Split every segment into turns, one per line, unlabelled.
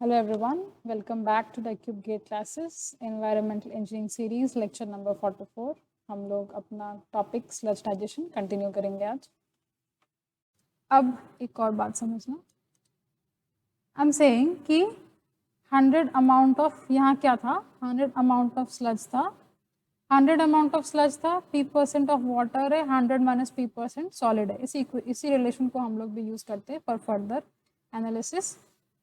Hello everyone, welcome back to the Cube Gate classes, Environmental Engineering Series, lecture number 44. हम लोग अपना topic sludge digestion continue करेंगे आज। अब एक और बात समझना, आई एम सेइंग कि 100 अमाउंट ऑफ, यहाँ क्या था, 100 अमाउंट ऑफ स्लज था, 100 अमाउंट ऑफ स्लज था, P% ऑफ वाटर है, 100 माइनस P% सॉलिड है। इसी रिलेशन को हम लोग भी यूज करते हैं फॉर फर्दर एनालिसिस।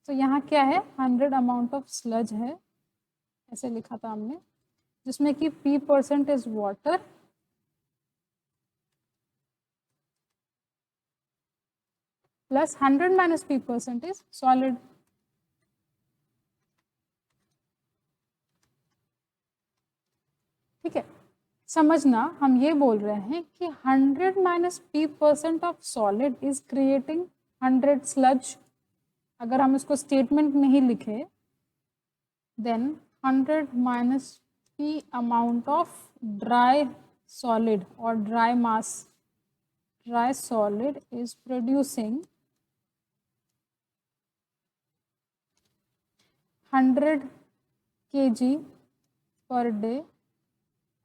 तो यहाँ क्या है, 100 अमाउंट ऑफ स्लज है, ऐसे लिखा था हमने, जिसमें कि P% is water plus 100 minus P% is solid. ठीक है, समझना, हम ये बोल रहे हैं कि 100 minus P% of solid is creating 100 sludge. अगर हम इसको स्टेटमेंट में ही लिखे, then 100 minus P amount of dry solid or dry mass, dry solid is producing 100 kg per day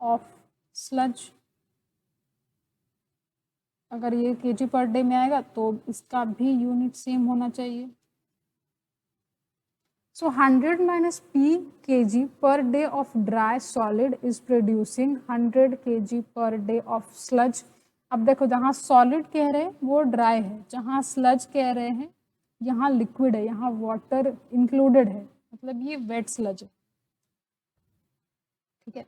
of sludge। अगर ये kg पर डे में आएगा तो इसका भी यूनिट सेम होना चाहिए। So 100 minus P kg per day of dry solid is producing 100 kg per day of sludge। अब देखो, जहाँ सॉलिड कह रहे हैं वो ड्राई है, जहाँ स्लज कह रहे हैं यहाँ लिक्विड है, यहाँ वाटर इंक्लूडेड है, मतलब ये वेट स्लज है। ठीक है,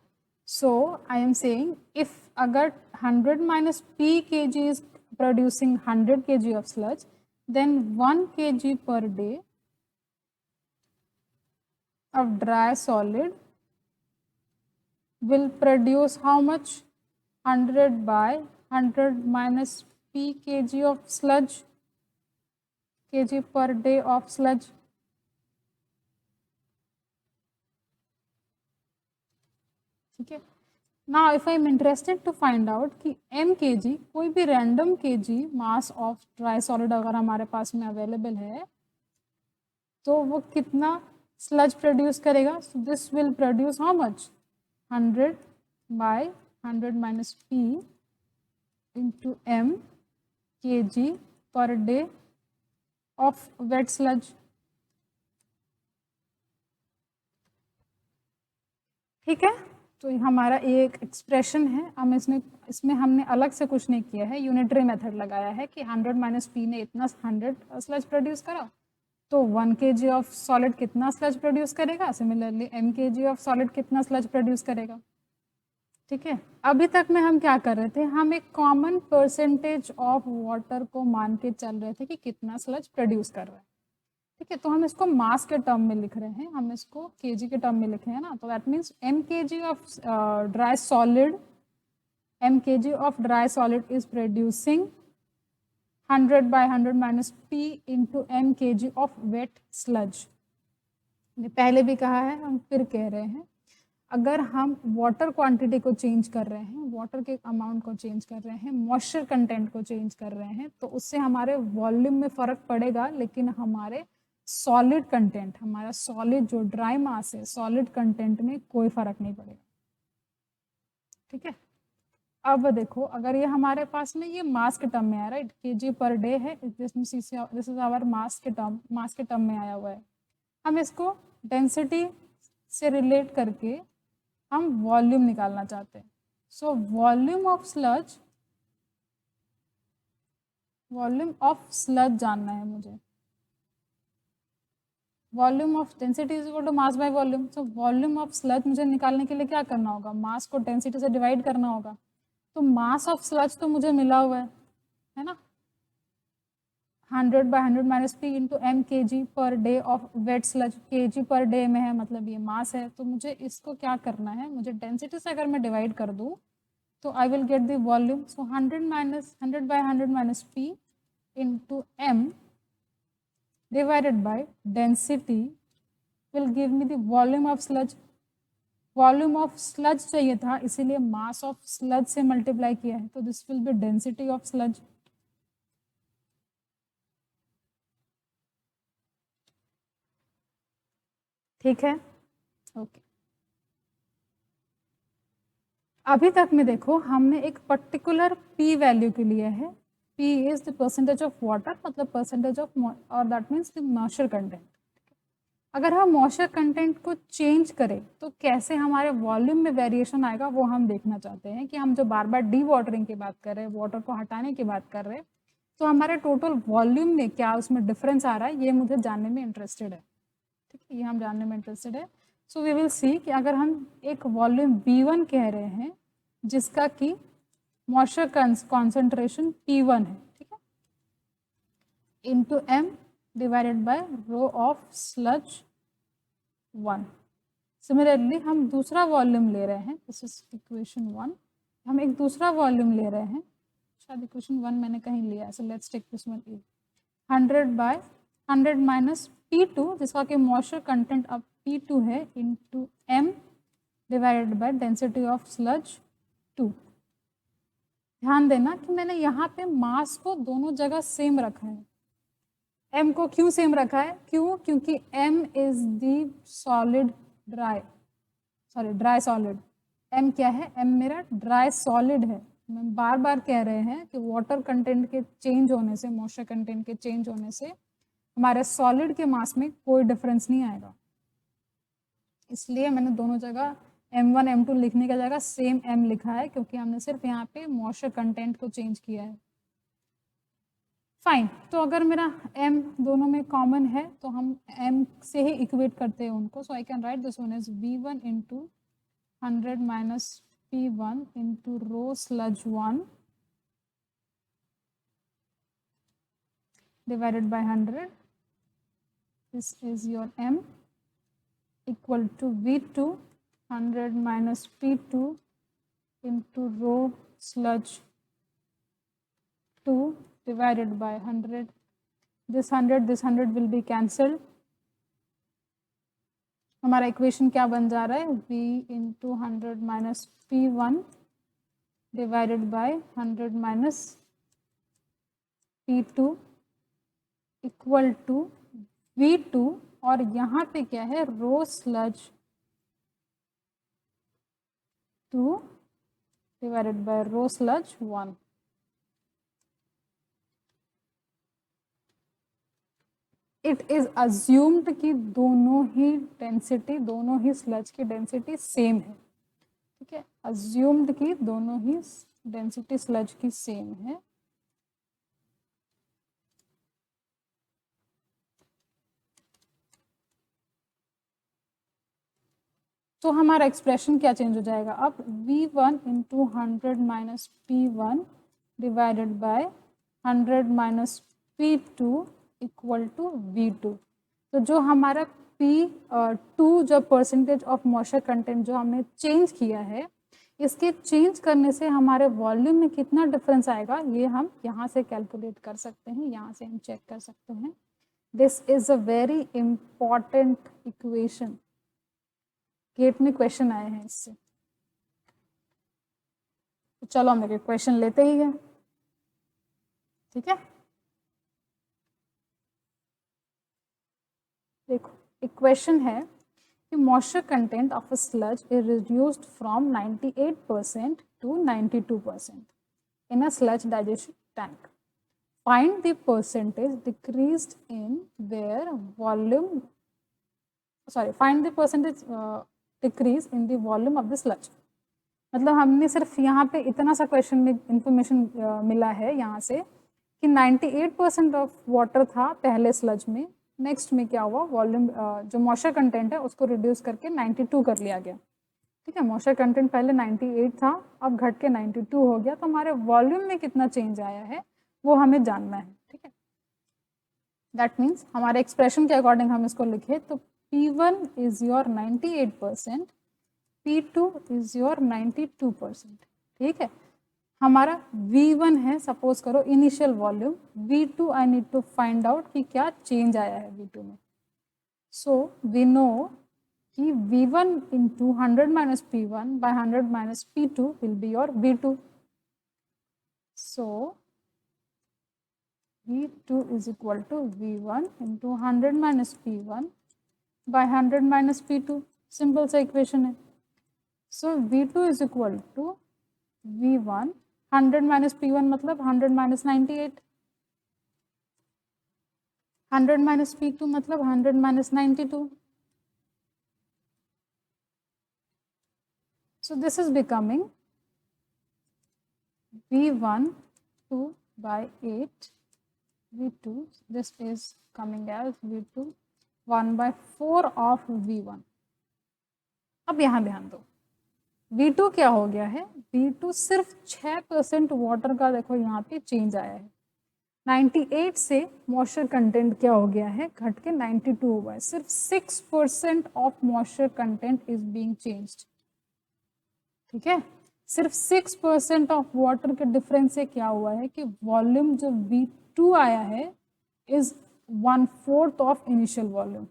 so I am saying if अगर 100 minus P kg is producing 100 kg of sludge, then 1 kg per day of dry solid will produce how much? 100 by 100 minus P kg of sludge, kg per day of sludge। ठीक है, now if I am interested to find out कि m kg, कोई भी random kg mass of dry solid अगर हमारे पास में available है तो वो कितना स्लज प्रोड्यूस करेगा। So this will produce how much? 100 by 100 minus P into m kg per day of wet sludge। ठीक है, तो ये हमारा एक एक्सप्रेशन है। हम इसमें हमने अलग से कुछ नहीं किया है, यूनिटरी मेथड लगाया है कि 100 माइनस P ने इतना 100 स्लज प्रोड्यूस करा तो 1 kg ऑफ सॉलिड कितना स्लज प्रोड्यूस करेगा, similarly m kg of solid कितना स्लज प्रोड्यूस करेगा। ठीक है, अभी तक में हम क्या कर रहे थे, हम एक कॉमन परसेंटेज ऑफ वाटर को मान के चल रहे थे कि कितना स्लज प्रोड्यूस कर रहा है। ठीक है, तो हम इसको मास के टर्म में लिख रहे हैं, हम इसको केजी के टर्म में लिखे हैं ना, तो that means m kg of dry solid, m kg of dry solid is producing 100 by 100 minus P into m kg of wet sludge। पहले भी कहा है, हम फिर कह रहे हैं, अगर हम वाटर क्वांटिटी को चेंज कर रहे हैं, वाटर के अमाउंट को चेंज कर रहे हैं, मॉइस्चर कंटेंट को चेंज कर रहे हैं, तो उससे हमारे वॉल्यूम में फर्क पड़ेगा, लेकिन हमारे सॉलिड कंटेंट, हमारा सॉलिड जो ड्राई मास है, सॉलिड कंटेंट में कोई फर्क नहीं पड़ेगा। ठीक है, अब देखो, अगर ये हमारे पास में ये मास के टर्म में आया, राइट, kg पर डे है, दिस इज आवर मास के टर्म में आया हुआ है। हम इसको डेंसिटी से रिलेट करके हम वॉल्यूम निकालना चाहते हैं। सो वॉल्यूम ऑफ स्लज जानना है मुझे। Volume of density is equal to mass by volume. So volume of sludge मुझे निकालने के लिए क्या करना होगा, मास को डेंसिटी से डिवाइड करना होगा। तो मास ऑफ स्लज तो मुझे मिला हुआ है ना, 100 by 100 minus P into m kg per day of weight sludge, kg per day में है, मतलब ये मास है। तो मुझे इसको क्या करना है, मुझे डेंसिटी से अगर मैं डिवाइड कर दूँ तो I will get the volume. So 100 by 100 minus P into m divided by density will give me the volume of sludge। Volume of sludge चाहिए था, इसीलिए मास ऑफ स्लज से मल्टीप्लाई किया है, तो this will be density of sludge. ठीक है, okay. अभी तक में देखो हमने एक पर्टिकुलर पी वैल्यू के लिए है, P is the percentage of water, मतलब परसेंटेज ऑफ, और that means the moisture content. अगर हम मॉइस्चर कंटेंट को चेंज करें तो कैसे हमारे वॉल्यूम में वेरिएशन आएगा वो हम देखना चाहते हैं, कि हम जो बार बार डी वाटरिंग की बात कर रहे हैं, वाटर को हटाने की बात कर रहे हैं, तो हमारे टोटल वॉल्यूम में क्या उसमें डिफरेंस आ रहा है, ये मुझे जानने में इंटरेस्टेड है। ठीक है, ये हम जानने में इंटरेस्टेड है। सो वी विल सी कि अगर हम एक वॉल्यूम V1 कह रहे हैं जिसका कि मॉइस्चर कॉन्सेंट्रेशन P1 है, ठीक है, into m divided by rho of sludge 1। Similarly हम दूसरा वॉल्यूम ले रहे हैं, दिस इज इक्वेशन 1, हम एक दूसरा वॉल्यूम ले रहे हैं, शायद इक्वेशन 1 मैंने कहीं लिया है, so let's take this one, 100 by 100 minus P2 जिसका कि मॉइस्चर कंटेंट अब P2 है, into m divided by density of sludge 2। ध्यान देना कि मैंने यहाँ पे मास को दोनों जगह सेम रखा है। m को क्यों सेम रखा है, क्यों, क्योंकि m is the solid dry, sorry dry solid, m क्या है, m मेरा ड्राई सॉलिड है। मैं बार बार कह रहे हैं कि वाटर कंटेंट के चेंज होने से, मॉइस्चर कंटेंट के चेंज होने से हमारे सॉलिड के मास में कोई डिफरेंस नहीं आएगा, इसलिए मैंने दोनों जगह m1 m2 लिखने की जगह सेम m लिखा है, क्योंकि हमने सिर्फ यहाँ पे मॉइस्चर कंटेंट को चेंज किया है। फाइन, तो अगर मेरा m दोनों में कॉमन है तो हम m से ही इक्वेट करते हैं उनको, so I can write this one is V1 into 100 minus P1 into rho sludge 1 divided by 100, this is your m equal to V2 100 minus P2 into rho sludge 2 divided by 100, this 100 will be cancelled, हमारा equation क्या बन जा रहा है, V into 100 minus P1 divided by 100 minus P2 equal to V2, और यहाँ पे क्या है, rho sludge 2 divided by rho sludge 1। It is assumed कि दोनों ही डेंसिटी, दोनों ही स्लज की डेंसिटी सेम है, ठीक है, अज्यूम्ड कि दोनों ही डेंसिटी स्लज की सेम है। तो हमारा एक्सप्रेशन क्या चेंज हो जाएगा, अब V1 into 100 minus P1 divided by 100 minus P2 equal to V2। तो जो हमारा P2 जो परसेंटेज ऑफ मॉइस्चर कंटेंट जो हमने चेंज किया है, इसके चेंज करने से हमारे वॉल्यूम में कितना डिफरेंस आएगा, ये हम यहाँ से कैलकुलेट कर सकते हैं, यहाँ से हम चेक कर सकते हैं। This is a very important equation, GATE में क्वेश्चन आए हैं इससे, तो चलो हम एक क्वेश्चन लेते ही हैं, ठीक है। देखो इक्वेशन है कि moisture content of a sludge is reduced from 98% to 92% in a sludge digestion tank. Find the percentage decreased in their volume, sorry, find the percentage decrease in the volume of the sludge। मतलब हमने सिर्फ यहाँ पे इतना सा question में information मिला है यहाँ से कि 98% ऑफ वाटर था पहले स्लज में, नेक्स्ट में क्या हुआ, वॉल्यूम जो मॉइस्चर कंटेंट है उसको रिड्यूस करके 92 कर लिया गया, ठीक है। मॉइस्चर कंटेंट पहले 98 था, अब घट के 92 हो गया, तो हमारे वॉल्यूम में कितना चेंज आया है वो हमें जानना है, ठीक है। दैट मीन्स हमारे एक्सप्रेशन के अकॉर्डिंग हम इसको लिखे तो P1 is your 98%, P2 is your 92%, ठीक है। हमारा V1 है, सपोज करो initial volume, V2 I need to find out कि क्या चेंज आया है V2 में। सो वी नो कि V1 into 100 minus P1 by 100 minus P2 will be your V2। So V2 is equal to V1 into 100 minus P1 by 100 minus P2, simple सा equation है। So V2 is equal to V1, 100 minus P1 मतलब 100 minus 98, 100 minus P2 मतलब 100 minus 92. So this is becoming V1 2 by 8 V2. This is coming as V2 1 by 4 of V1. अब यहाँ ध्यान दो, V2 क्या हो गया है, V2 सिर्फ 6% वाटर का देखो यहाँ पे चेंज आया है। 98 से मॉइस्चर कंटेंट क्या हो गया है, घट के 92 हुआ है। सिर्फ 6% of moisture content is being changed. ठीक है, सिर्फ 6% ऑफ वाटर के डिफरेंस से क्या हुआ है कि वॉल्यूम जो V2 आया है इज 1/4 ऑफ इनिशियल वॉल्यूम।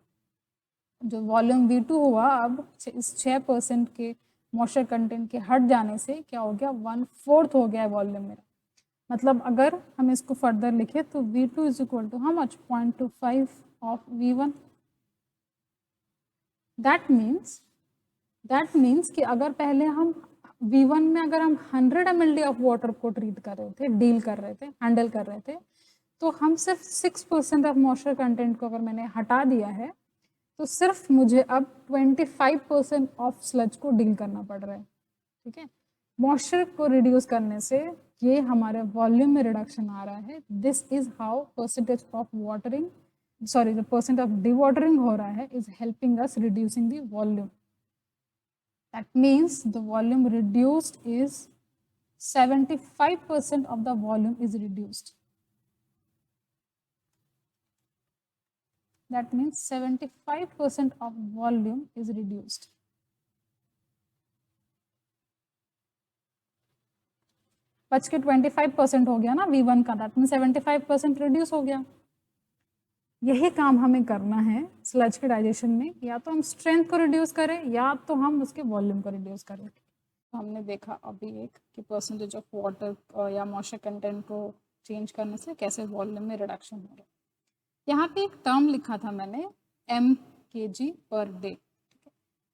जो वॉल्यूम V2 हुआ अब इस 6% के मॉइस्चर कंटेंट के हट जाने से क्या हो गया, 1/4 हो गया है वॉल्यूम मेरा। मतलब अगर हम इसको फर्दर लिखे तो V2 is equal to how much, 0.25 of V1। That means कि अगर पहले हम V1 में अगर हम 100 ml ऑफ वाटर को ट्रीट कर रहे थे, डील कर रहे थे, हैंडल कर रहे थे, तो हम सिर्फ 6% ऑफ मॉइस्चर कंटेंट को अगर मैंने हटा दिया है तो सिर्फ मुझे अब 25% ऑफ स्लज को डील करना पड़ रहा है। ठीक है, मॉइस्चर को रिड्यूस करने से ये हमारे वॉल्यूम में रिडक्शन आ रहा है। This is how percentage of watering, sorry जो परसेंट ऑफ डिवाटरिंग हो रहा है is helping us reducing the volume. That means the volume reduced is 75% of the volume is reduced. That means 75% of volume is reduced. बच के 25% हो गया ना V1 का, दैट मीन 75% रिड्यूस हो गया। यही काम हमें करना है स्लज के डाइजेशन में, या तो हम स्ट्रेंथ को रिड्यूस करें या तो हम उसके वॉल्यूम को रिड्यूस करें। तो हमने देखा अभी एक कि परसेंटेज ऑफ वाटर या मॉइस्चर कंटेंट को चेंज करने से कैसे वॉल्यूम में रिडक्शन हो रहा है। यहाँ पे एक टर्म लिखा था मैंने mkg पर डे,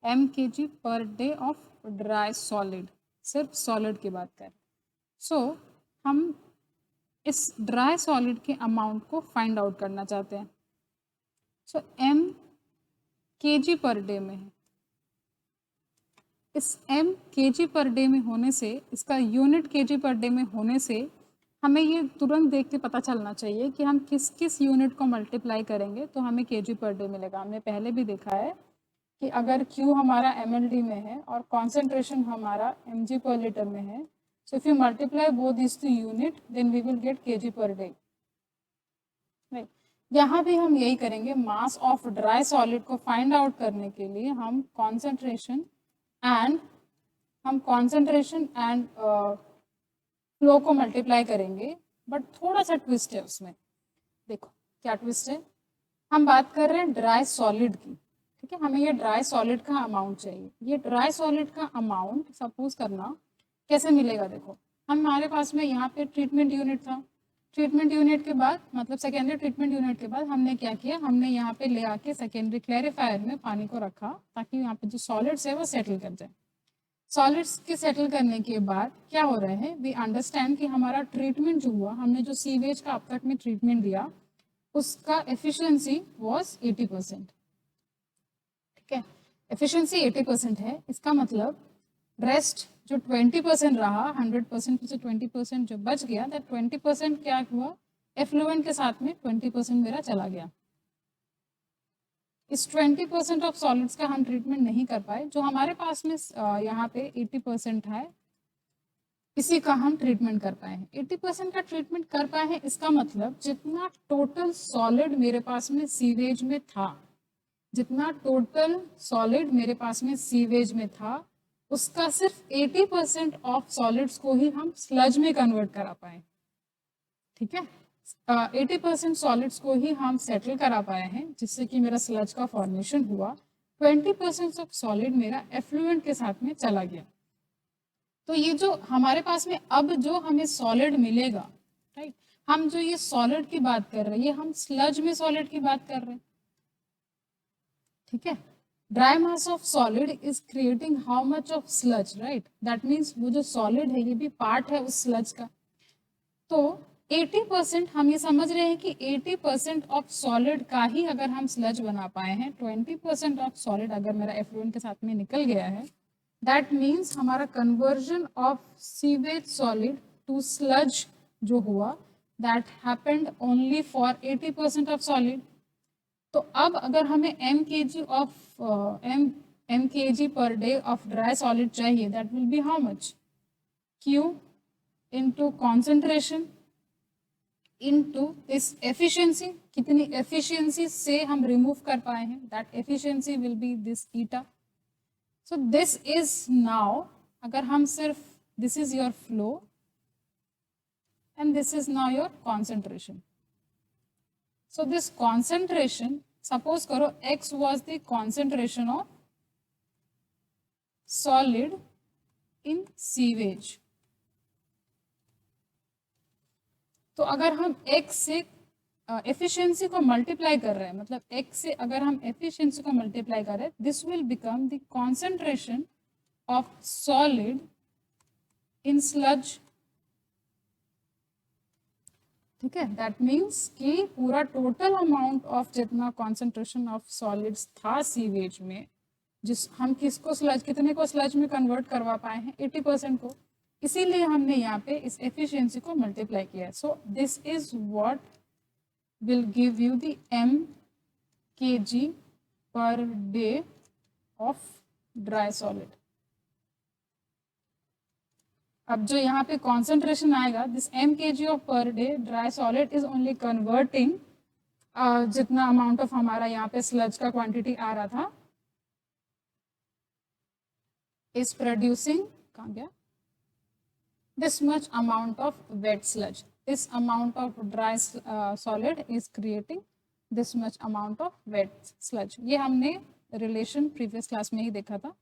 mkg पर डे ऑफ ड्राई सॉलिड, सिर्फ सॉलिड की बात करें। सो हम इस ड्राई सॉलिड के अमाउंट को फाइंड आउट करना चाहते हैं। सो m kg पर डे में है। इस m kg पर डे में होने से, इसका यूनिट kg पर डे में होने से हमें ये तुरंत देख के पता चलना चाहिए कि हम किस किस यूनिट को मल्टीप्लाई करेंगे तो हमें kg पर डे मिलेगा। हमने पहले भी देखा है कि अगर Q हमारा mld में है और कॉन्सेंट्रेशन हमारा mg पर लीटर में है, so if you multiply both these two unit then we will get kg per day, right? यहाँ भी हम यही करेंगे। मास ऑफ ड्राई सॉलिड को फाइंड आउट करने के लिए हम कॉन्सेंट्रेशन एंड फ्लो को मल्टीप्लाई करेंगे, बट थोड़ा सा ट्विस्ट है उसमें। देखो क्या ट्विस्ट है, हम बात कर रहे हैं ड्राई सॉलिड की। ठीक है, हमें ये ड्राई सॉलिड का अमाउंट चाहिए। ये ड्राई सॉलिड का अमाउंट सपोज करना कैसे मिलेगा, देखो हमारे पास में यहाँ पे ट्रीटमेंट यूनिट था। ट्रीटमेंट यूनिट के बाद मतलब सेकेंडरी ट्रीटमेंट यूनिट के बाद हमने क्या किया, हमने यहाँ पे ले आके सेकेंडरी क्लैरिफायर में पानी को रखा ताकि यहाँ पे जो सॉलिड्स है वो सेटल कर जाए। सॉलिड्स के सेटल करने के बाद क्या हो रहा है, वी अंडरस्टैंड कि हमारा ट्रीटमेंट जो हुआ, हमने जो सीवेज का अब तक में ट्रीटमेंट दिया उसका एफिशिएंसी वाज 80%। ठीक है, एफिशिएंसी 80% है। इसका मतलब रेस्ट जो 20% रहा, 100% में से 20% जो बच गया, दैट 20% क्या हुआ, एफ्लुएंट के साथ में 20% मेरा चला गया। इस 20% ऑफ सॉलिड्स का हम ट्रीटमेंट नहीं कर पाए। जो हमारे पास में यहाँ पे 80% है, इसी का हम ट्रीटमेंट कर पाए हैं। 80% का ट्रीटमेंट कर पाए हैं, इसका मतलब जितना टोटल सॉलिड मेरे पास में सीवेज में था, जितना टोटल सॉलिड मेरे पास में सीवेज में था, उसका सिर्फ 80% ऑफ सॉलिड्स को ही हम स्लज में कन्वर्ट करा पाए। ठीक है, 80% सॉलिड्स को ही हम सेटल करा पाए हैं, जिससे कि मेरा स्लज का फॉर्मेशन हुआ। 20% ऑफ सॉलिड मेरा एफ्लुएंट के साथ में चला गया। तो ये जो हमारे पास में अब जो हमें सॉलिड मिलेगा, राइट, हम जो ये सॉलिड की बात कर रहे हैं, ये हम स्लज में सॉलिड की बात कर रहे हैं। ठीक है, dry mass of solid is creating how much of sludge, right, that means वो जो सॉलिड है ये भी पार्ट है उस स्लज का। तो 80% हम ये समझ रहे हैं कि 80% ऑफ सॉलिड का ही अगर हम स्लज बना पाए हैं, 20% ऑफ सॉलिड अगर मेरा एफ्लुएंट के साथ में निकल गया है, दैट मीन्स हमारा conversion of sewage solid to sludge जो हुआ, that happened only for 80% of solid. तो अब अगर हमें m kg per day of dry solid चाहिए, that will be how much, Q into concentration into this efficiency, कितनी efficiency से हम remove कर पाए हैं, that efficiency will be this eta. So this is now, अगर हम सिर्फ this is your flow and this is now your concentration. So this concentration, suppose करो x was the concentration of solid in sewage. तो अगर हम x से efficiency को multiply कर रहे हैं, मतलब x से अगर हम एफिशिएंसी को मल्टीप्लाई कर रहे हैं, this will become the concentration of solid in sludge. ठीक है, दैट मीन्स कि पूरा टोटल अमाउंट ऑफ जितना कॉन्सेंट्रेशन ऑफ सॉलिड्स था सीवेज में, जिस हम किसको स्लज, कितने को स्लज में कन्वर्ट करवा पाए हैं, 80% को, इसीलिए हमने यहाँ पे इस एफिशिएंसी को मल्टीप्लाई किया। So this is what will give you the m kg per day of dry solid. अब जो यहाँ पे कॉन्सेंट्रेशन आएगा, this m kg of per day dry solid is only converting जितना अमाउंट ऑफ हमारा यहाँ पे स्लज का क्वांटिटी आ रहा था, इज प्रोड्यूसिंग, कहाँ गया, this much amount of wet sludge. This amount of dry solid is creating this much amount of wet sludge. ये हमने रिलेशन प्रीवियस क्लास में ही देखा था।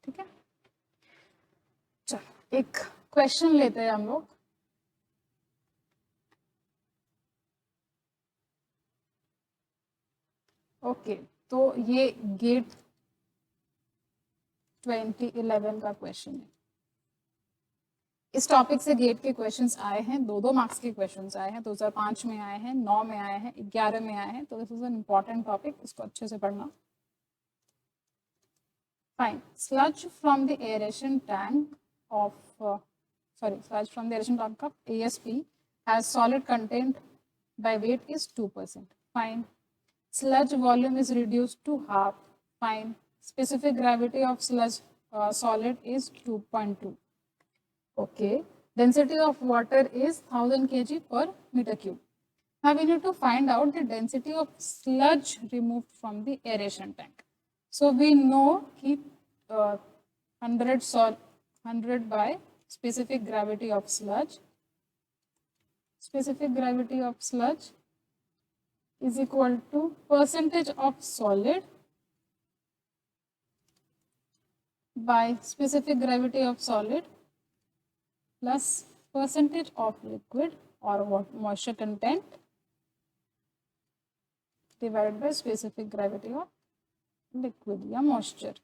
ठीक है, चलो एक क्वेश्चन लेते हैं हम लोग। ओके, तो ये गेट 2011 का क्वेश्चन है। इस टॉपिक से गेट के क्वेश्चंस आए हैं, 2-2 मार्क्स के क्वेश्चंस आए हैं, 2005 में आए हैं, 9 में आए हैं, 11 में आए हैं। तो this is an important topic, इसको अच्छे से पढ़ना। Fine, sludge from the aeration tank of sludge from the aeration tank of ASP has solid content by weight is 2%. Fine. Sludge volume is reduced to half. Fine. Specific gravity of sludge solid is 2.2. Okay. Density of water is 1000 kg per meter cube. Now we need to find out the density of sludge removed from the aeration tank. So we know that 100 by specific gravity of sludge. Specific gravity of sludge is equal to percentage of solid by specific gravity of solid plus percentage of liquid or moisture content divided by specific gravity of liquid या moisture।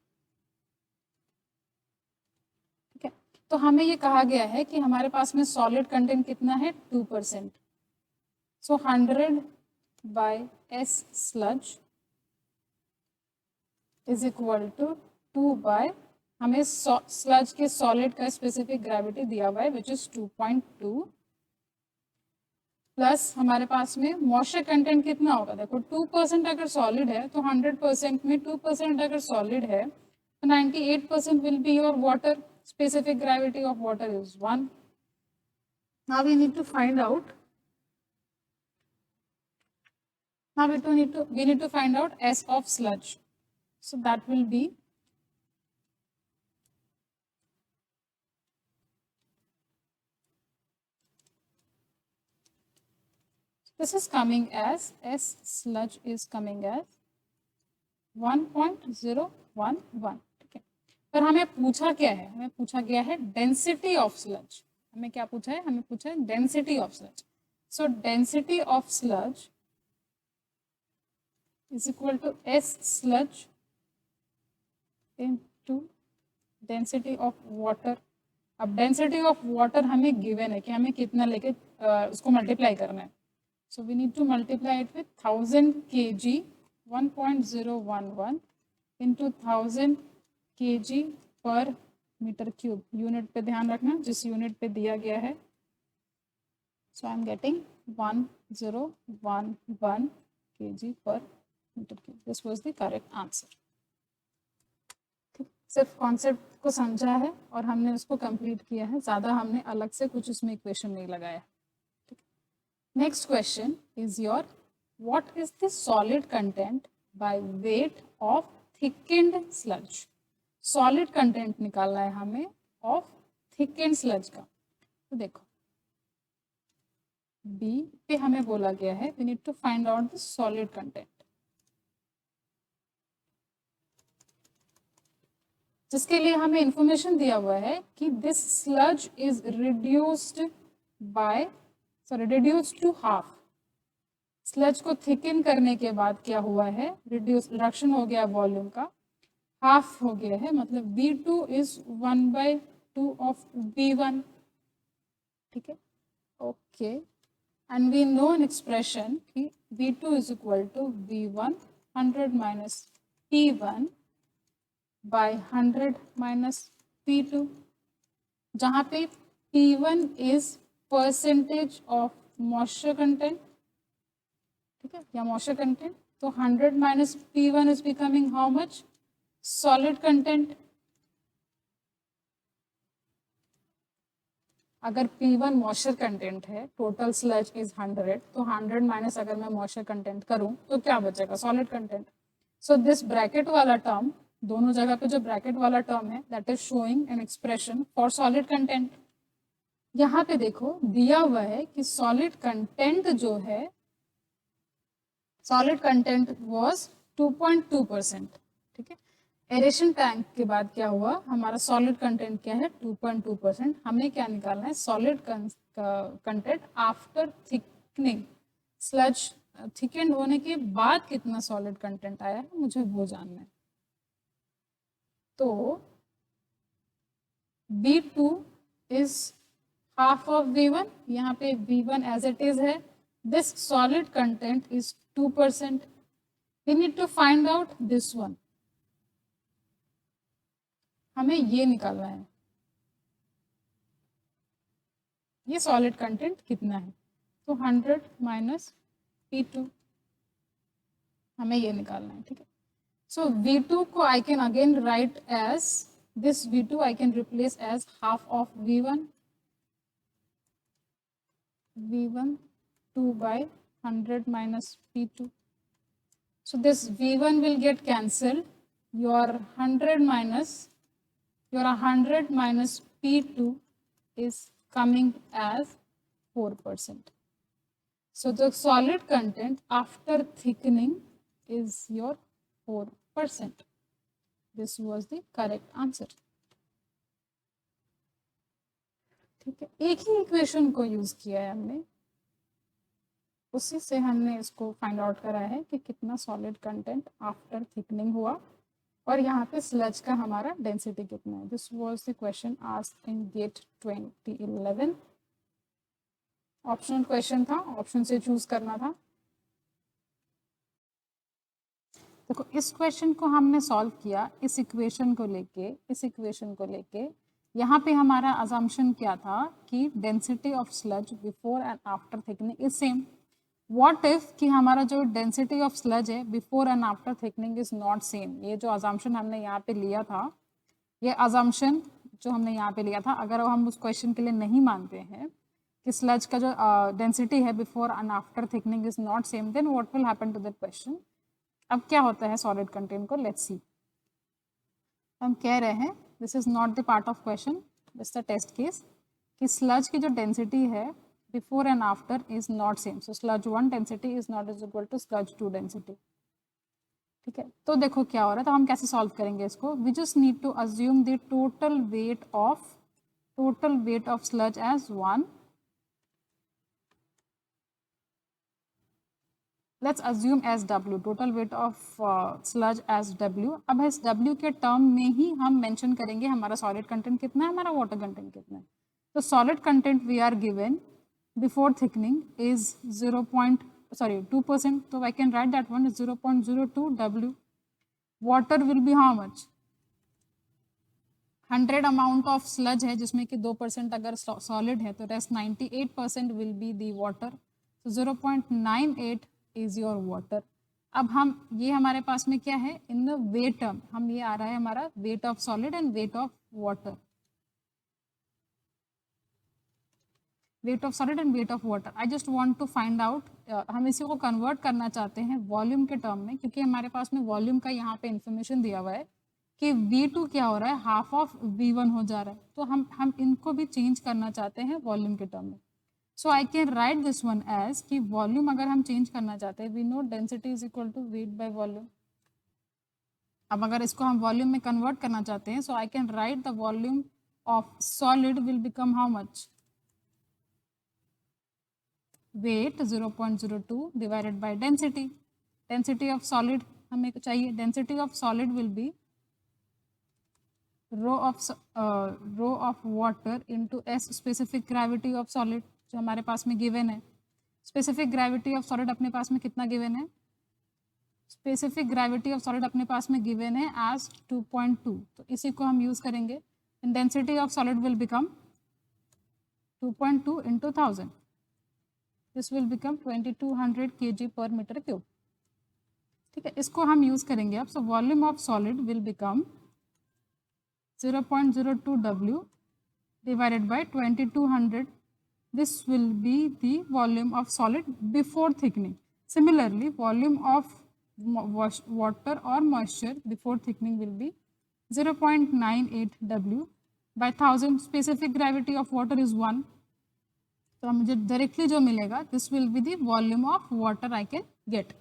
ठीक है, तो हमें ये कहा गया है कि हमारे पास में सॉलिड कंटेंट कितना है, 2%। So 100 by S sludge is equal to 2 by, हमें स्लज के सॉलिड का स्पेसिफिक ग्रेविटी दिया हुआ है विच इज 2.2 प्लस हमारे पास में मॉइस्चर कंटेंट कितना होगा। देखो 2% अगर सॉलिड है तो 100% में 2% अगर सॉलिड है तो 98% will be your water. Specific gravity of water is 1. Now we need to find out. Now we need to find out S of sludge. So that will be this is coming as S sludge is coming as 1.011. पर हमें पूछा क्या है, हमें पूछा गया है density of sludge. हमें क्या पूछा है, हमें पूछा है density of sludge. So density of sludge is equal to S sludge into density of water. अब डेंसिटी ऑफ वाटर हमें गिवन है कि हमें कितना लेके उसको मल्टीप्लाई करना है। So we need to multiply it with 1000 kg 1.011 into 1000 kg per metre cube. Unit पे ध्यान रखना, जिस यूनिट पे दिया गया है। So I am getting 1011 kg per metre cube. This was the correct answer. सिर्फ कॉन्सेप्ट को समझा है और हमने उसको कंप्लीट किया है, ज़्यादा हमने अलग से कुछ उसमें इक्वेशन नहीं लगाया। Next question is your, what is the solid content by weight of thickened sludge. Solid content निकालना है हमें ऑफ थिकेंड स्लज का। तो देखो बी पे हमें बोला गया है we need to find out the solid content, जिसके लिए हमें इंफॉर्मेशन दिया हुआ है कि this sludge is reduced to half. Sludge को थिकन करने के बाद क्या हुआ है, रिडक्शन हो गया वॉल्यूम का, हाफ हो गया है, मतलब V2 इज 1/2 ऑफ V1। ठीक है, okay. And we know an expression कि V2 is equal to V1 100 minus P1 by 100 minus P2, जहाँ पे P1 is percentage of moisture content, ठीक है, या moisture content। तो 100 minus P1 is becoming how much, solid content। अगर P1 moisture content है, total sludge is 100, तो 100 minus अगर मैं moisture content करूं तो क्या बचेगा, solid content। so this bracket वाला term, दोनों जगह पे जो ब्रैकेट वाला टर्म है, that is showing an expression for solid content. यहाँ पे देखो दिया हुआ है कि सॉलिड कंटेंट जो है, सॉलिड कंटेंट वाज 2.2%। ठीक है, एरेशन टैंक के बाद क्या हुआ, हमारा सॉलिड कंटेंट क्या है 2.2%। हमें क्या निकालना है, solid content after thickening. Sludge thickened होने के बाद कितना सॉलिड कंटेंट आया है, मुझे वो जानना है। तो V2 is half of V1, यहाँ पे V1 as it is है, this solid content is 2%। we need to find out this one, हमें ये निकालना है, ये solid content कितना है। तो 100 minus P2, हमें ये निकालना है। ठीक है, so V2 को I can again write as this, V2 I can replace as half of V1, 2 by 100 minus P2। so this V1 will get cancelled, your 100 minus P2 is coming as 4%। so the solid content after thickening is your 4%। this was the correct answer। ठीक है, एक ही equation को use किया है हमने, उसी से हमने इसको फाइंड आउट करा है कि कितना सॉलिड कंटेंट आफ्टर थिकनिंग हुआ, और यहाँ पे स्लज का हमारा डेंसिटी कितना है। This was the question asked in GATE 2011। Optional question था, ऑप्शन से चूज करना था। देखो इस क्वेश्चन को हमने सॉल्व किया इस इक्वेशन को लेके, यहाँ पे हमारा अजम्पशन क्या था कि density of sludge before and after thickening is same. What if कि हमारा जो डेंसिटी ऑफ स्लज है before and after thickening is not same. ये जो अजम्पशन हमने यहाँ पे लिया था, ये अजम्पशन जो हमने यहाँ पे लिया था, अगर हम उस क्वेश्चन के लिए नहीं मानते हैं कि स्लज का जो डेंसिटी है before and after thickening is not same, then what will happen to that question. अब क्या होता है सॉलिड कंटेंट को, लेट्स सी। हम कह रहे हैं this is not the part of question, this the test case, कि स्लज की जो डेंसिटी है before and after is not same. So sludge 1 density is not is equal to sludge 2 density. ठीक है, तो देखो क्या हो रहा है, तो हम कैसे सॉल्व करेंगे इसको. We just need to assume the total weight of sludge as 1. Let's assume as W, total weight of sludge as W. अब इस W के टर्म में ही हम मेंशन करेंगे हमारा सॉलिड कंटेंट कितना है, हमारा वाटर कंटेंट कितना है. तो solid content we are given before thickening is 2%. तो I can write that one is 0.02 W. Water will be how much, 100 amount of sludge है जिसमें कि 2% अगर सॉलिड है, तो rest 98% will be the water. तो 0.98 इज योर वाटर. अब हम ये हमारे पास में क्या है इन द वेट टर्म, हम ये आ रहा है हमारा weight of solid and weight of water. Weight of solid and weight of water. I just want to find out, हम इसी को कन्वर्ट करना चाहते हैं वॉल्यूम के टर्म में, क्योंकि हमारे पास में वॉल्यूम का यहाँ पे इंफॉर्मेशन दिया हुआ है कि V2 क्या हो रहा है, हाफ ऑफ V1 हो जा रहा है. तो हम इनको भी चेंज करना चाहते हैं वॉल्यूम के टर्म में. So I can write this one as कि वॉल्यूम अगर हम चेंज करना चाहते हैं, we know density is equal to weight by volume. अब अगर इसको हम वॉल्यूम में कन्वर्ट करना चाहते हैं, so I can write the volume of solid will become how much, weight 0.02 divided by density. Density of solid हमें चाहिए, density of solid will be rho of water into S specific gravity of solid, जो हमारे पास में given है. Specific gravity of solid अपने पास में कितना given है, स्पेसिफिक ग्रेविटी ऑफ सॉलिड अपने पास में गिवन है एज 2.2. तो इसी को हम यूज करेंगे. And density of solid will become 2.2 into 1000. This will become 2200 kg per metre cube. ठीक है, इसको हम यूज करेंगे अब. सो volume of solid will become 0.02 W divided by 2200. This will be the volume of solid before thickening. Similarly, volume of water or moisture before thickening will be 0.98 W by 1000. Specific gravity of water is 1. तो मुझे directly जो मिलेगा, this will be the volume of water I can get.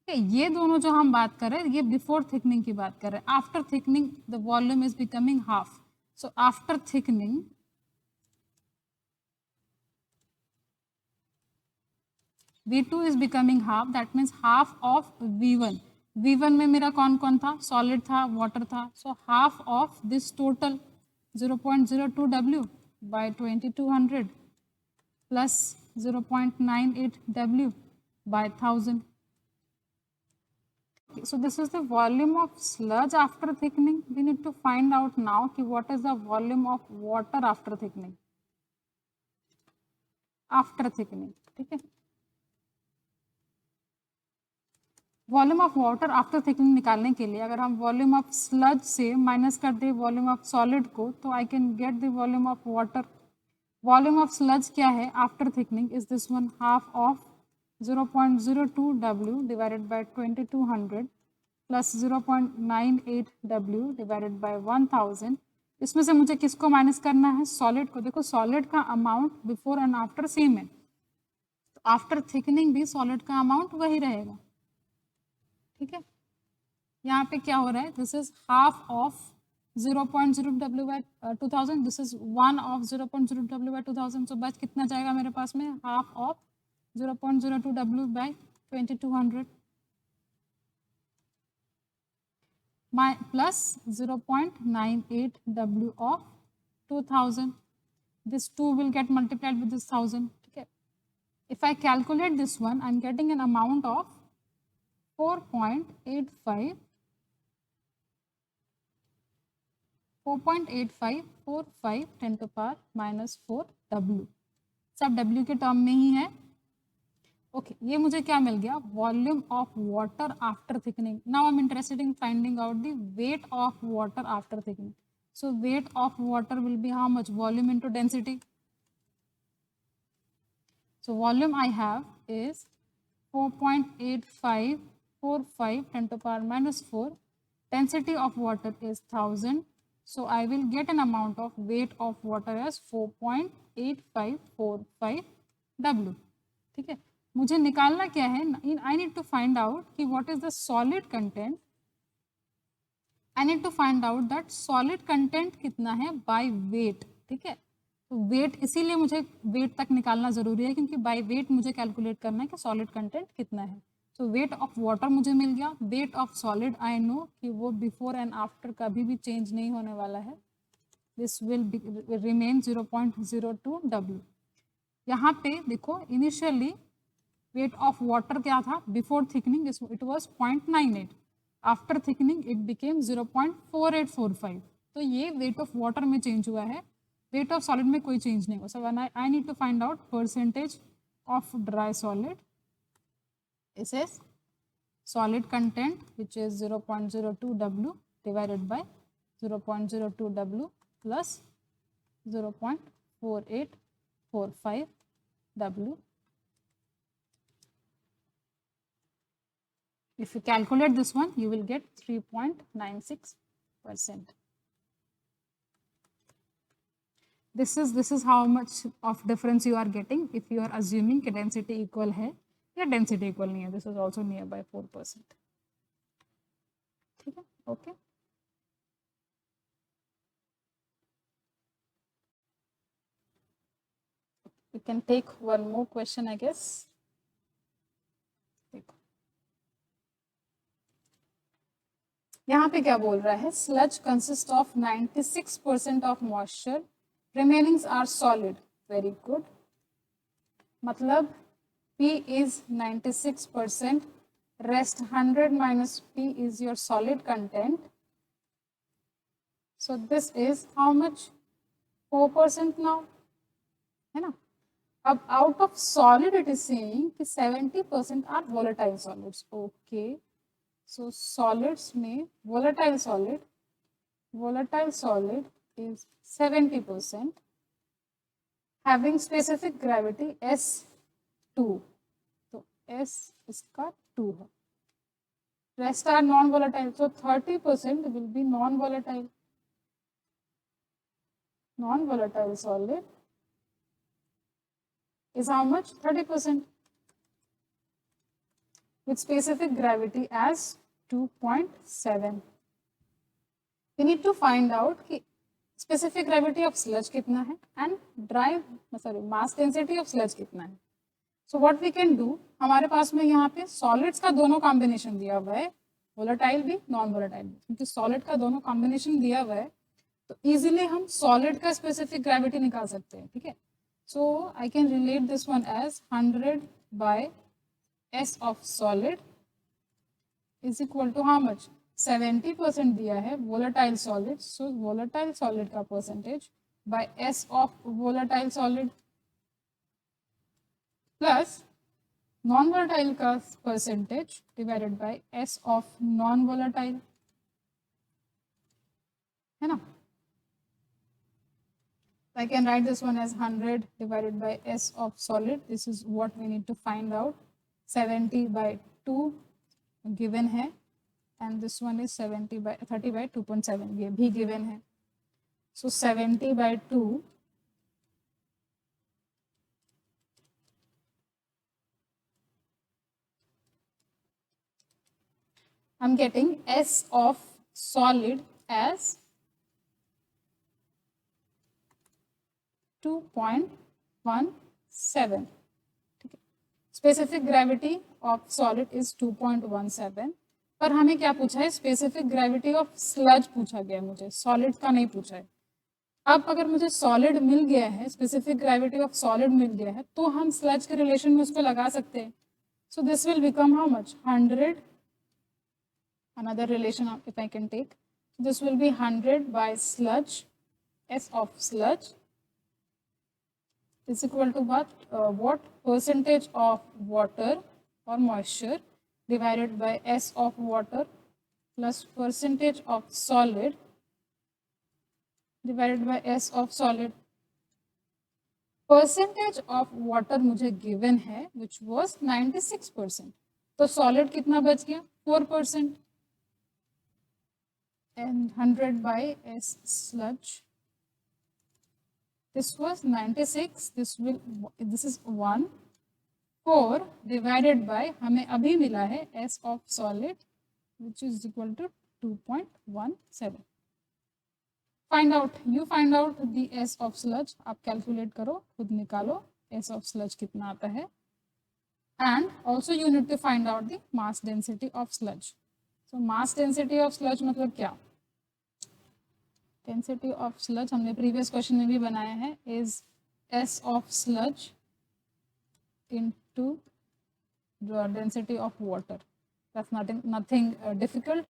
ये दोनों जो हम बात कर रहे हैं, ये बिफोर थिकनिंग की बात कर रहे हैं. After thickening the volume is becoming half. So after thickening V2 is becoming half, that means half of V1. V1 में मेरा कौन कौन था, सॉलिड था, वाटर था. So half of this total 0.02 W by 2200 plus 0.98 W by 1000. So this is the volume of sludge after thickening. We need to find out now कि what is the volume of water after thickening. After thickening, ठीक है. Volume of water after thickening निकालने के लिए अगर हम volume of sludge से minus कर दे वॉल्यूम ऑफ सॉलिड को, तो I can get the volume of water. Volume of sludge क्या है after thickening is this one, half of 0.02 W divided by 2200 plus 0.98 W divided by 1000. इसमें से मुझे किसको माइनस करना है, सॉलिड को. देखो सॉलिड का amount before and after same है, तो आफ्टर थिकनिंग भी सॉलिड का अमाउंट वही रहेगा. ठीक है, यहाँ पे क्या हो रहा है, this is half of 0.0 W by 2000. This is 1 of 0.0 W by 2000. सो बच कितना जाएगा मेरे पास में, half of 0.02 W by 2200 plus 0.98 W of 2000. This 2 will get multiplied with this 1000. ठीक है, if I calculate this one, I'm getting an amount of 4.8545 10 to power minus 4 W. सब W के term में ही है. ओके, ये मुझे क्या मिल गया, volume of water after thickening. Now I am interested in finding out the wait of water after thickening. So wait of water will be how much, volume into density. So volume I have is 4.8545 10 to power minus 4. Density of water is 1000. So I will get an amount of weight of water as 4.8545 W. ठीक है, मुझे निकालना क्या है, I need to find out कि what is the solid content I need to find out that solid content कितना है by weight, ठीक है। तो वेट इसीलिए मुझे वेट तक निकालना ज़रूरी है, क्योंकि बाय वेट मुझे कैलकुलेट करना है कि सॉलिड कंटेंट कितना है। तो वेट ऑफ वाटर मुझे मिल गया, wait of solid I know कि वो बिफोर एंड आफ्टर कभी भी चेंज नहीं होने वाला है, दिस विल रिमेन 0.02 W। यहाँ पे देखो इनिशियली वेट ऑफ वाटर क्या था before thickening, it was 0.98, after thickening it became 0.4845। तो ये वेट ऑफ वाटर में चेंज हुआ है, वेट ऑफ सॉलिड में कोई चेंज नहीं हुआ। So I need to find out percentage of dry solid. This is solid content which is 0.02 W divided by 0.02 W plus 0.4845 W. If you calculate this one, you will get 3.96%. This is how much of difference you are getting if you are assuming कि density equal है या density equal नहीं है. This is also nearby 4%. ठीक है, okay. We can take one more question, I guess. देखो यहाँ पे क्या बोल रहा है, sludge consists of 96% of moisture, remainings are solid. Very good. मतलब P is 96%, rest 100 minus P is your solid content. So this is how much? 4% now, है ना। अब out of solid it is saying कि 70% are volatile solids. Okay, so solids में volatile solid is 70%, having specific gravity S2, तो S इसका 2 है, rest are non volatile, so 30% will be non volatile solid is how much? 30% with specific gravity as 2.7. We need to find out कि specific gravity of sludge कितना है and mass density of sludge कितना है. So what we can do, हमारे पास में यहाँ पे solids का दोनों combination दिया हुआ है, volatile भी non volatile भी, क्योंकि solid का दोनों combination दिया हुआ है तो easily हम solid का specific gravity निकाल सकते हैं, ठीक है। So I can relate this one as 100 by S of solid is equal to how much? 70% दिया है volatile solid, so volatile solid का percentage by S of volatile solid plus non-volatile का percentage divided by S of non-volatile, है ना। I can write this one as 100 divided by S of solid. This is what we need to find out. 70 by 2 given है, and this one is 30 by 2.7, ये भी given है. So 70 by 2 I'm getting S of solid as 2.17. ठीक है, specific gravity of solid is 2.17, पर हमें क्या पूछा है, स्पेसिफिक ग्रेविटी ऑफ स्लज पूछा गया है, मुझे सॉलिड का नहीं पूछा है। अब अगर मुझे सॉलिड मिल गया है, स्पेसिफिक ग्रेविटी ऑफ सॉलिड मिल गया है, तो हम स्लज के रिलेशन में उसको लगा सकते हैं। So this will become how much? 100, another relation if I can take, this will be 100 by sludge, S of sludge is equal to what percentage of water or moisture divided by S of water plus percentage of solid divided by S of solid. Percentage of water मुझे given है which was 96%, तो solid कितना बच गया? 4%, and 100 by S sludge, this was 96, this is 1, 4 divided by हमें अभी मिला है S of solid which is equal to 2.17. Find out the S of sludge, आप कैलकुलेट करो, खुद निकालो एस ऑफ स्लज कितना आता है, and also you need to find out the mass density of sludge. So mass density of sludge मतलब क्या? Density of sludge हमने प्रीवियस क्वेश्चन में भी बनाया है, is S of sludge into the density of water. That's nothing difficult.